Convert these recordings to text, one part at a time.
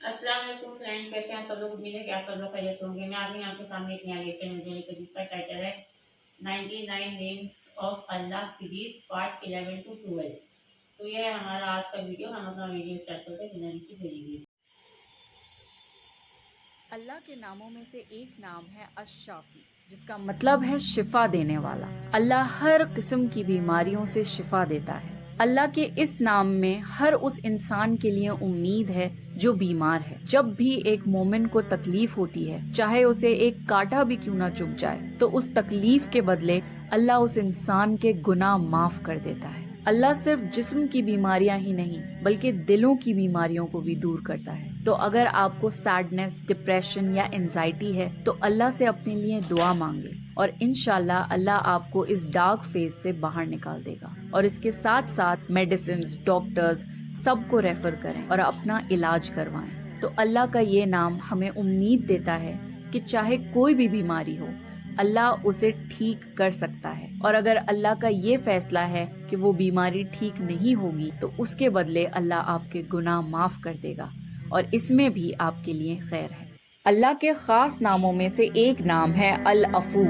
अस्सलाम वालेकुम फ्रेंड्स, कैसे हैं सब लोग। उम्मीद है कि आप सब लोग खैरियत से होंगे। मैं अभी आपके सामने एक नया लेक्चर में जो जिसका टाइटल है 99 names of Allah series part 11 to 12। तो ये है हमारा आज का वीडियो। हम अपना वीडियो स्टार्ट करते हैं बिना किसी देरी के। अल्लाह के नामों में से एक नाम है अश-शाफी, जिसका मतलब है शिफा देने वाला। अल्लाह हर किस्म की बीमारियों से शिफा देता है। अल्लाह के इस नाम में हर उस इंसान के लिए उम्मीद है जो बीमार है। जब भी एक मोमिन को तकलीफ होती है, चाहे उसे एक कांटा भी क्यों ना चुभ जाए, तो उस तकलीफ के बदले अल्लाह उस इंसान के गुनाह माफ कर देता है। अल्लाह सिर्फ जिस्म की बीमारियां ही नहीं बल्कि दिलों की बीमारियों को भी दूर करता है। तो अगर आपको सैडनेस, डिप्रेशन या एंजाइटी है तो अल्लाह से अपने लिए दुआ मांगे और इंशाल्लाह अल्लाह आपको इस डार्क फेज से बाहर निकाल देगा। और इसके साथ साथ मेडिसिन, डॉक्टर्स सबको रेफर करें और अपना इलाज करवाएं। तो अल्लाह का ये नाम हमें उम्मीद देता है कि चाहे कोई भी बीमारी हो, अल्लाह उसे ठीक कर सकता है। और अगर अल्लाह का ये फैसला है कि वो बीमारी ठीक नहीं होगी तो उसके बदले अल्लाह आपके गुनाह माफ कर देगा और इसमें भी आपके लिए खैर है। अल्लाह के खास नामों में से एक नाम है अल अफू,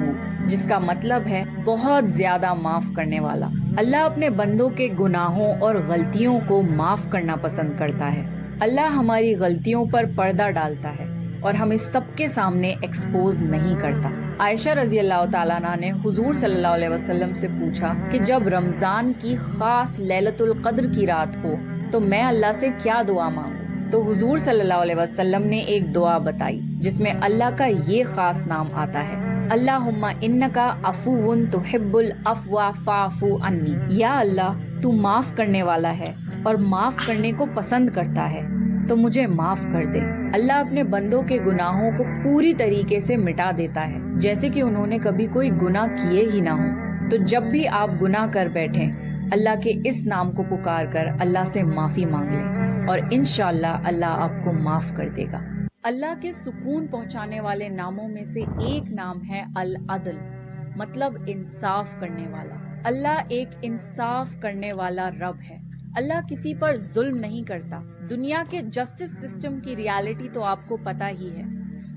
जिसका मतलब है बहुत ज्यादा माफ करने वाला। अल्लाह अपने बंदों के गुनाहों और गलतियों को माफ करना पसंद करता है। अल्लाह हमारी गलतियों पर पर्दा डालता है और हमें सबके सामने एक्सपोज नहीं करता। आयशा रजी अल्लाह ताला अन्हा ने हुजूर सल्लल्लाहु अलैहि वसल्लम से पूछा कि जब रमजान की खास लैलतुल कद्र की रात हो तो मैं अल्लाह से क्या दुआ मांगूं? तो हुजूर सल्लल्लाहु अलैहि वसल्लम ने एक दुआ बताई जिसमें अल्लाह का ये खास नाम आता है, अल्लाहुम्मा इन्नका अफुवुन तुहिब्बुल अफ़्वा फ़ाफ़ु अन्नी। या अल्लाह, तू माफ करने वाला है और माफ करने को पसंद करता है, तो मुझे माफ कर दे। अल्लाह अपने बंदों के गुनाहों को पूरी तरीके से मिटा देता है, जैसे कि उन्होंने कभी कोई गुनाह किए ही ना हो। तो जब भी आप गुनाह कर बैठें, अल्लाह के इस नाम को पुकार कर अल्लाह से माफी मांग लें और इंशाअल्लाह अल्लाह आपको माफ कर देगा। अल्लाह के सुकून पहुंचाने वाले नामों में से एक नाम है अल अदल, मतलब इंसाफ करने वाला। अल्लाह एक इंसाफ करने वाला रब है। अल्लाह किसी पर जुल्म नहीं करता। दुनिया के जस्टिस सिस्टम की रियलिटी तो आपको पता ही है।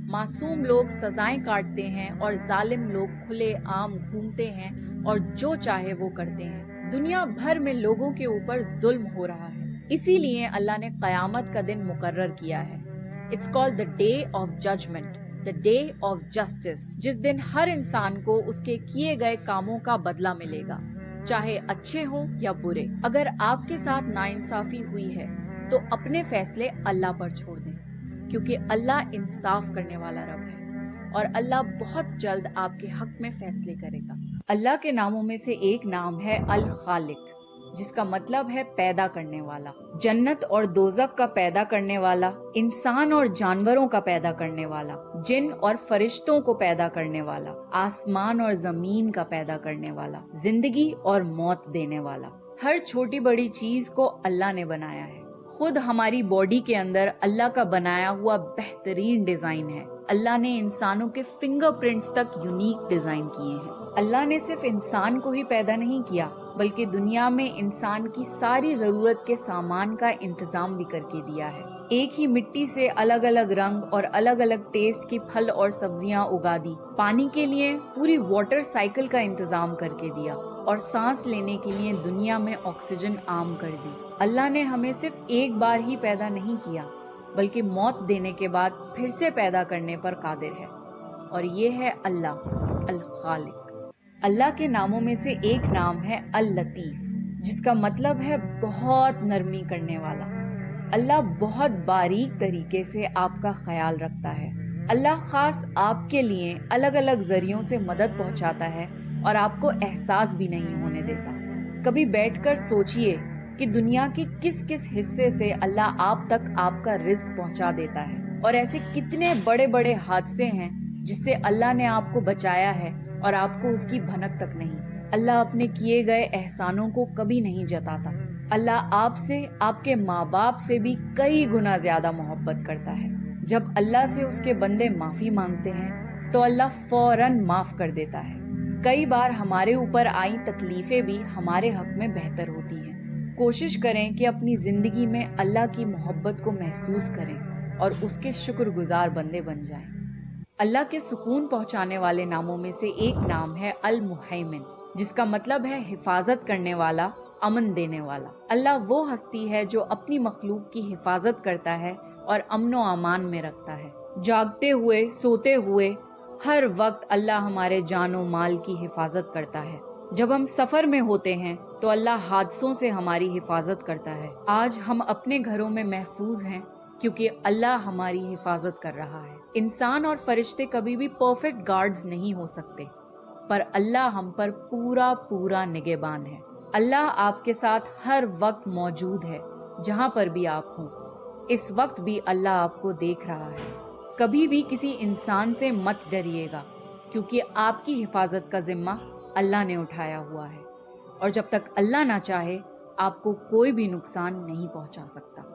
मासूम लोग सजाएं काटते हैं और जालिम लोग खुले आम घूमते हैं और जो चाहे वो करते हैं। दुनिया भर में लोगों के ऊपर जुल्म हो रहा है, इसीलिए अल्लाह ने क़यामत का दिन मुकर्रर किया है। It's called the day of judgement, the day of justice, जिस दिन हर इंसान को उसके किए गए कामों का बदला मिलेगा, चाहे अच्छे हो या बुरे। अगर आपके साथ नाइंसाफी हुई है तो अपने फैसले अल्लाह पर छोड़ दें, क्योंकि अल्लाह इंसाफ करने वाला रब है और अल्लाह बहुत जल्द आपके हक में फैसले करेगा। अल्लाह के नामों में से एक नाम है अल खालिक, जिसका मतलब है पैदा करने वाला। जन्नत और दोज़ख का पैदा करने वाला, इंसान और जानवरों का पैदा करने वाला, जिन और फरिश्तों को पैदा करने वाला, आसमान और जमीन का पैदा करने वाला, जिंदगी और मौत देने वाला। हर छोटी बड़ी चीज को अल्लाह ने बनाया है। खुद हमारी बॉडी के अंदर अल्लाह का बनाया हुआ बेहतरीन डिजाइन है। अल्लाह ने इंसानों के फिंगरप्रिंट्स तक यूनिक डिजाइन किए हैं। अल्लाह ने सिर्फ इंसान को ही पैदा नहीं किया, बल्कि दुनिया में इंसान की सारी जरूरत के सामान का इंतजाम भी करके दिया है। एक ही मिट्टी से अलग अलग रंग और अलग अलग टेस्ट की फल और सब्जियां उगा दी, पानी के लिए पूरी वाटर साइकिल का इंतजाम करके दिया और सांस लेने के लिए दुनिया में ऑक्सीजन आम कर दी। अल्लाह ने हमें सिर्फ एक बार ही पैदा नहीं किया, बल्कि मौत देने के बाद फिर से पैदा करने पर कादिर है, और ये है अल्लाह अल खालिक। अल्लाह के नामों में से एक नाम है अल लतीफ, जिसका मतलब है बहुत नरमी करने वाला। अल्लाह बहुत बारीक तरीके से आपका ख्याल रखता है। अल्लाह खास आपके लिए अलग अलग जरियों से मदद पहुंचाता है और आपको एहसास भी नहीं होने देता। कभी बैठकर सोचिए कि दुनिया के किस किस हिस्से से अल्लाह आप तक आपका रिज्क पहुंचा देता है, और ऐसे कितने बड़े बड़े हादसे हैं जिससे अल्लाह ने आपको बचाया है और आपको उसकी भनक तक नहीं। अल्लाह अपने किए गए एहसानों को कभी नहीं जताता। अल्लाह आपसे, आपके माँ बाप से भी कई गुना ज्यादा मोहब्बत करता है। जब अल्लाह से उसके बंदे माफी मांगते हैं तो अल्लाह फौरन माफ कर देता है। कई बार हमारे ऊपर आई तकलीफें भी हमारे हक में बेहतर होती हैं। कोशिश करें कि अपनी जिंदगी में अल्लाह की मोहब्बत को महसूस करें और उसके शुक्रगुजार बंदे बन जाएं। अल्लाह के सुकून पहुंचाने वाले नामों में से एक नाम है अल मुहैमिन, जिसका मतलब है हिफाजत करने वाला, अमन देने वाला। अल्लाह वो हस्ती है जो अपनी मखलूक की हिफाजत करता है और अमनो अमान में रखता है। जागते हुए, सोते हुए, हर वक्त अल्लाह हमारे जानो माल की हिफाजत करता है। जब हम सफर में होते हैं तो अल्लाह हादसों से हमारी हिफाजत करता है। आज हम अपने घरों में महफूज हैं क्योंकि अल्लाह हमारी हिफाजत कर रहा है। इंसान और फरिश्ते कभी भी परफेक्ट गार्ड्स नहीं हो सकते, पर अल्लाह हम पर पूरा पूरा निगहबान है। अल्लाह आपके साथ हर वक्त मौजूद है, जहाँ पर भी आप हों। इस वक्त भी अल्लाह आपको देख रहा है। कभी भी किसी इंसान से मत डरिएगा, क्योंकि आपकी हिफाजत का जिम्मा अल्लाह ने उठाया हुआ है, और जब तक अल्लाह ना चाहे आपको कोई भी नुकसान नहीं पहुंचा सकता।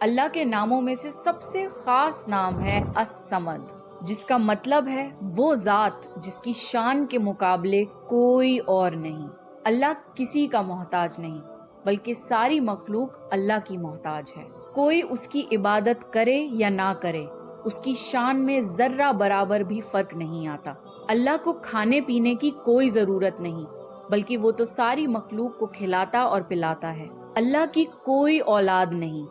अल्लाह के नामों में से सबसे खास नाम है अस-समद, जिसका मतलब है वो जात जिसकी शान के मुकाबले कोई और नहीं। अल्लाह किसी का मोहताज नहीं, बल्कि सारी मखलूक अल्लाह की मोहताज है। कोई उसकी इबादत करे या ना करे, उसकी शान में जर्रा बराबर भी फर्क नहीं आता। अल्लाह को खाने पीने की कोई जरूरत नहीं, बल्कि वो तो सारी मखलूक को खिलाता और पिलाता है। अल्लाह की कोई औलाद नहीं,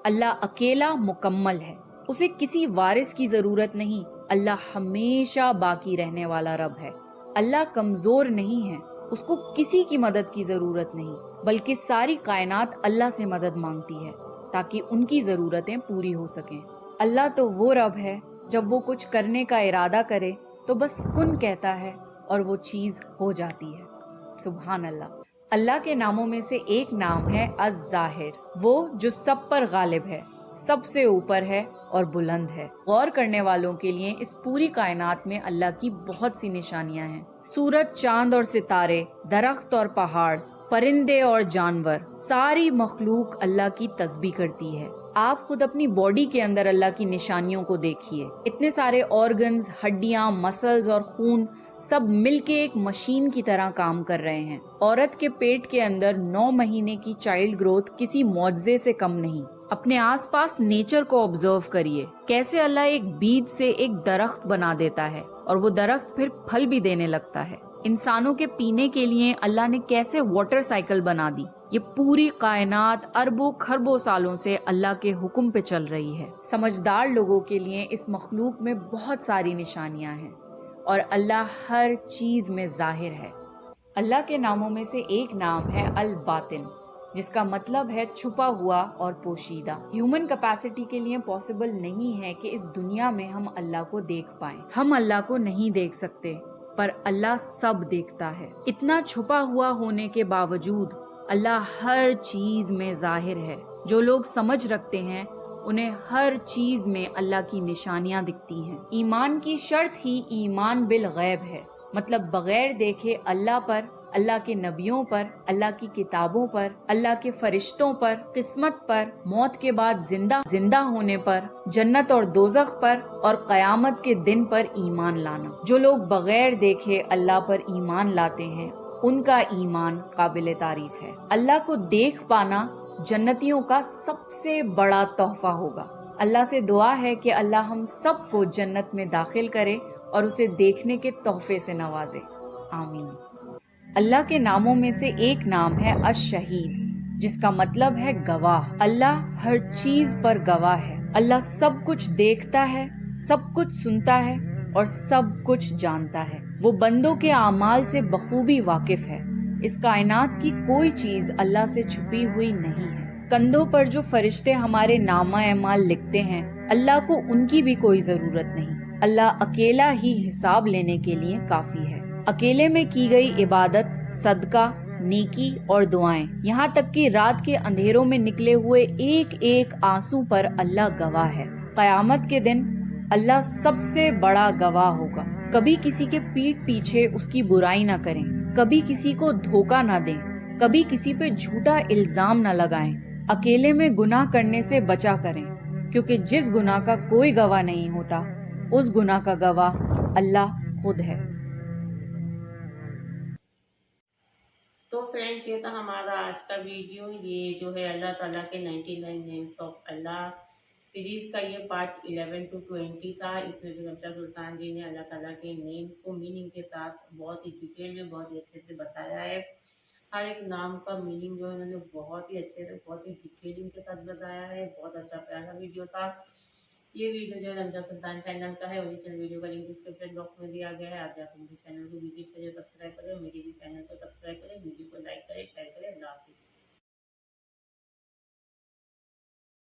अल्लाह अकेला मुकम्मल है, उसे किसी वारिस की जरूरत नहीं। अल्लाह हमेशा बाकी रहने वाला रब है। अल्लाह कमजोर नहीं है, उसको किसी की मदद की जरूरत नहीं, बल्कि सारी कायनात अल्लाह से मदद मांगती है ताकि उनकी जरूरतें पूरी हो सकें। अल्लाह तो वो रब है, जब वो कुछ करने का इरादा करे तो बस कुन कहता है और वो चीज हो जाती है। सुभान अल्लाह। अल्लाह के नामों में से एक नाम है अज़-ज़ाहिर, वो जो सब पर गालिब है, सबसे ऊपर है और बुलंद है। गौर करने वालों के लिए इस पूरी कायनात में अल्लाह की बहुत सी निशानियां हैं। सूरज, चांद और सितारे, दरख्त और पहाड़, परिंदे और जानवर, सारी मखलूक अल्लाह की तस्बीह करती है। आप खुद अपनी बॉडी के अंदर अल्लाह की निशानियों को देखिए। इतने सारे ऑर्गन्स, हड्डियां, मसल्स और खून सब मिलके एक मशीन की तरह काम कर रहे हैं। औरत के पेट के अंदर 9 महीने की चाइल्ड ग्रोथ किसी मौजज़े से कम नहीं। अपने आसपास नेचर को ऑब्जर्व करिए, कैसे अल्लाह एक बीज से एक दरख्त बना देता है और वो दरख्त फिर फल भी देने लगता है। इंसानों के पीने के लिए अल्लाह ने कैसे वाटर साइकिल बना दी। ये पूरी कायनात अरबों खरबों सालों से अल्लाह के हुक्म पे चल रही है। समझदार लोगों के लिए इस मखलूक में बहुत सारी निशानियां हैं और अल्लाह हर चीज में जाहिर है। अल्लाह के नामों में से एक नाम है अल बातिन, जिसका मतलब है छुपा हुआ और पोशीदा। ह्यूमन कैपेसिटी के लिए पॉसिबल नहीं है कि इस दुनिया में हम अल्लाह को देख पाएं। हम अल्लाह को नहीं देख सकते, पर अल्लाह सब देखता है। इतना छुपा हुआ होने के बावजूद अल्लाह हर चीज में जाहिर है। जो लोग समझ रखते हैं उन्हें हर चीज में अल्लाह की निशानियां दिखती हैं। ईमान की शर्त ही ईमान बिल गैब है, मतलब बगैर देखे अल्लाह पर, अल्लाह के नबियों पर, अल्लाह की किताबों पर, अल्लाह के फरिश्तों पर, किस्मत पर, मौत के बाद जिंदा होने पर, जन्नत और दोजख पर और कयामत के दिन पर ईमान लाना। जो लोग बगैर देखे अल्लाह पर ईमान लाते हैं उनका ईमान काबिल तारीफ है। अल्लाह को देख पाना जन्नतियों का सबसे बड़ा तोहफा होगा। अल्लाह से दुआ है कि अल्लाह हम सबको जन्नत में दाखिल करे और उसे देखने के तोहफे से नवाजे। आमीन। अल्लाह के नामों में से एक नाम है अश-शहीद, जिसका मतलब है गवाह। अल्लाह हर चीज पर गवाह है। अल्लाह सब कुछ देखता है, सब कुछ सुनता है और सब कुछ जानता है। वो बंदों के आमाल से बखूबी वाकिफ है। इस कायनात की कोई चीज अल्लाह से छुपी हुई नहीं है। कंधों पर जो फरिश्ते हमारे नामा अमाल लिखते हैं, अल्लाह को उनकी भी कोई जरूरत नहीं। अल्लाह अकेला ही हिसाब लेने के लिए काफी है। अकेले में की गई इबादत, सदका, नेकी और दुआएं, यहाँ तक कि रात के अंधेरों में निकले हुए एक एक आंसू पर अल्लाह गवाह है। कयामत के दिन अल्लाह सबसे बड़ा गवाह होगा। कभी किसी के पीठ पीछे उसकी बुराई ना करें, कभी किसी को धोखा ना दें, कभी किसी पे झूठा इल्जाम ना लगाएं। अकेले में गुनाह करने से बचा करें, क्योंकि जिस गुनाह का कोई गवाह नहीं होता, उस गुनाह का गवाह अल्लाह खुद है। तो फ्रेंड्स, ये था हमारा आज का वीडियो। ये जो है अल्लाह ताला के 99 नेम्स ऑफ अल्लाह सीरीज का ये पार्ट 11 to 20 था। इसमें भी रमशा सुल्तान जी ने अल्लाह ताला के नेम्स को मीनिंग के साथ बहुत ही डिटेल में बहुत ही अच्छे से बताया है। हर एक नाम का मीनिंग जो है उन्होंने बहुत ही अच्छे से बहुत ही डिटेलिंग के साथ बताया है। बहुत अच्छा प्यारा वीडियो था। ये वीडियो जो है रमशा सुल्तान चैनल का है। ओरिजिनल वीडियो का लिंक डिस्क्रिप्शन बॉक्स में दिया गया है, आप जाकर उनके चैनल को विजिट